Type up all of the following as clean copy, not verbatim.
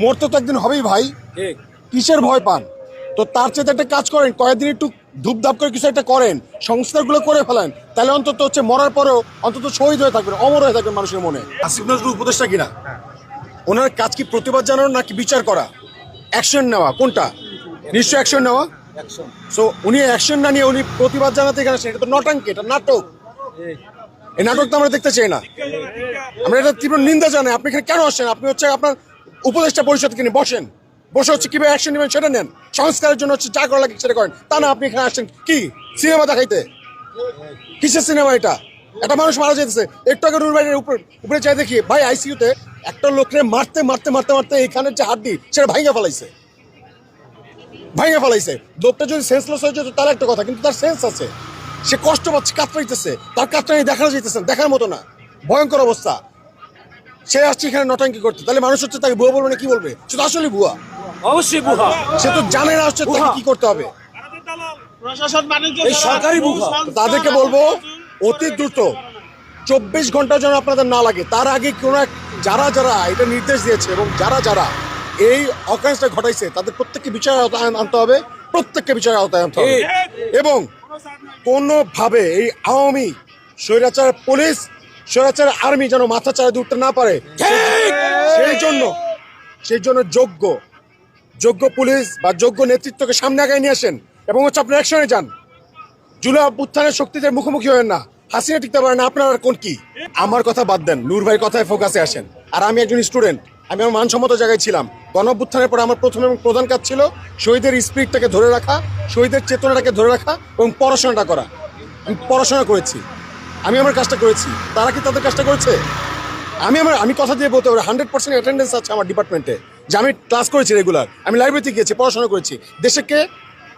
মরতে তো একদিন হবেই ভাই, কিসের ভয় পান? তো তার চেয়ে একটা কাজ করেন, কয়েকদিন একটু ধূপধাপ করে কিছু একটা করেন, সংস্কারগুলো করে ফেলেন, তাহলে অন্তত হচ্ছে মরার পরেও অন্তত শহীদ হয়ে থাকবেন, অমর হয়ে থাকবেন মানুষের মনে। আসিফ নজরুল উপদেষ্টা কিনা, ওনার কাজ কি প্রতিবাদ জানানো নাকি বিচার করা, অ্যাকশন নেওয়া, কোনটা? নিশ্চয় অ্যাকশন নেওয়া। সো উনি অ্যাকশন না নিয়ে উনি প্রতিবাদ জানাতে এখানে আসেন, এটা তো নটাঙ্কি, এটা নাটক। এই নাটক তো আমরা দেখতে চাই না, আমরা এটা তীব্র নিন্দা জানাই। আপনি এখানে কেন আসেন? আপনি হচ্ছে আপনার উপদেষ্টা পরিষদকে নিয়ে বসেন, বসে হচ্ছে কিভাবে অ্যাকশন নেবেন সেটা নেন, সংস্কারের জন্য হচ্ছে যা করা লাগে সেটা করেন। তা না আপনি এখানে আসছেন কি সিনেমা দেখাইতে? কিসের সিনেমা এটা? একটা মানুষ মারা যেতেছে, একটু আগে নূর ভাইয়ের উপরে চাই দেখি ভাই আইসিইউতে একটা লোককে মারতে মারতে মারতে মারতে এখানের যে হাড্ডি সেটা ভাঙে ফেলাইছে। লোকটা যদি সেন্সলেস হয়ে যেত তার একটা কথা, কিন্তু তার সেন্স আছে, সে কষ্ট পাচ্ছে, কাতরাইতেছে, তার কাতরানি দেখা যাইতেছে, দেখার মতো না, ভয়ঙ্কর অবস্থা। সে আসছে এখানে নটাঙ্কি করতে, তাহলে মানুষ হচ্ছে তাকে ভুয়া বলবে না, কি বলবে? সে তো আসলে ভুয়া, অবশ্যই বুহা। সে তো জানে না হচ্ছে তাকে কি করতে হবে। তাদেরকে বলবো অতি দ্রুত 24 ঘন্টা যেন আপনাদের না লাগে, তার আগে কোনো যারা যারা এটা নির্দেশ দিয়েছে এবং যারা যারা এই অকারেন্সটা ঘটাইছে তাদের প্রত্যেককে বিচারের আওতায় আনতে হবে, প্রত্যেককে বিচারের আওতায় আনতে হবে। এবং কোনোভাবে এই আওয়ামী স্বৈরাচার পুলিশ, স্বৈরাচার আর্মি যেন মাথা চাড়া উঠতে না পারে, সেই জন্য যোগ্য পুলিশ বা যোগ্য নেতৃত্বকে সামনে আগায় নিয়ে আসেন এবং হচ্ছে আপনার অ্যাকশনে যান। জুলাই অভ্যুত্থানের শক্তিদের মুখোমুখি হবেন না, হাসিনা টিকতে পারে না, আপনার আর কোন কি? আমার কথা বাদ দেন, নূর ভাইয়ের কথায় ফোকাসে আসেন। আর আমি একজন স্টুডেন্ট, আমি আমার মানসম্মত জায়গায় ছিলাম। গণ অভ্যুত্থানের পরে আমার প্রথম এবং প্রধান কাজ ছিল শহীদের স্পিরিটটাকে ধরে রাখা, শহীদের চেতনাটাকে ধরে রাখা এবং পড়াশোনাটা করা। আমি পড়াশোনা করেছি, আমি আমার কাজটা করেছি, তারা কি তাদের কাজটা করেছে? আমি কথা দিয়ে বলতে পারি 100% অ্যাটেন্ডেন্স আছে আমার ডিপার্টমেন্টে, যে আমি ক্লাস করেছি রেগুলার, আমি লাইব্রেরিতে গিয়েছি, পড়াশোনা করেছি, দেশকে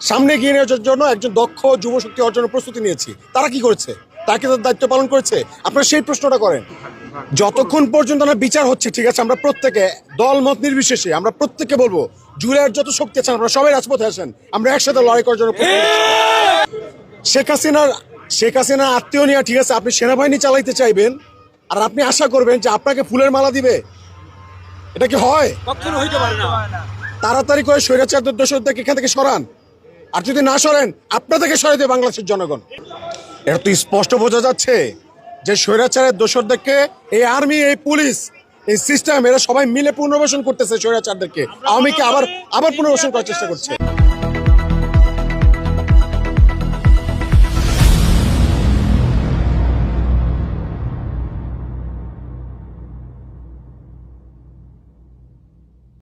সামনে এগিয়ে নেওয়ার জন্য একজন দক্ষ যুবশক্তি অর্জনের প্রস্তুতি নিয়েছি। তারা কি করেছে? তাকে তার দায়িত্ব পালন করেছে? আপনারা সেই প্রশ্নটা করেন। যতক্ষণ পর্যন্ত না বিচার হচ্ছে, ঠিক আছে, আমরা প্রত্যেকে দল মত নির্বিশেষে আমরা প্রত্যেককে বলবো জুলাইয়ের যত শক্তি আছেন আপনারা সবাই রাজপথে আসেন, আমরা একসাথে লড়াই করার জন্য। শেখ হাসিনার আত্মীয় নিয়ে, ঠিক আছে, আপনি সেনাবাহিনী চালাইতে চাইবেন আর আপনি আশা করবেন যে আপনাকে ফুলের মালা দিবে, এটা কি হয়? কখনো হইতে পারে না। তাড়াতাড়ি করে স্বৈরাচারদের দোষরদেরকে এখান থেকে সরান, আর যদি না সরেন আপনাদেরকে সরাই দেবে বাংলাদেশের জনগণ। এটা তো স্পষ্ট বোঝা যাচ্ছে যে স্বৈরাচারের দোষরদেরকে এই আর্মি, এই পুলিশ, এই সিস্টেম, এরা সবাই মিলে পুনর্বাসন করতেছে স্বৈরাচারদেরকে, আওয়ামীকে আবার পুনর্বাসন করার চেষ্টা করছে।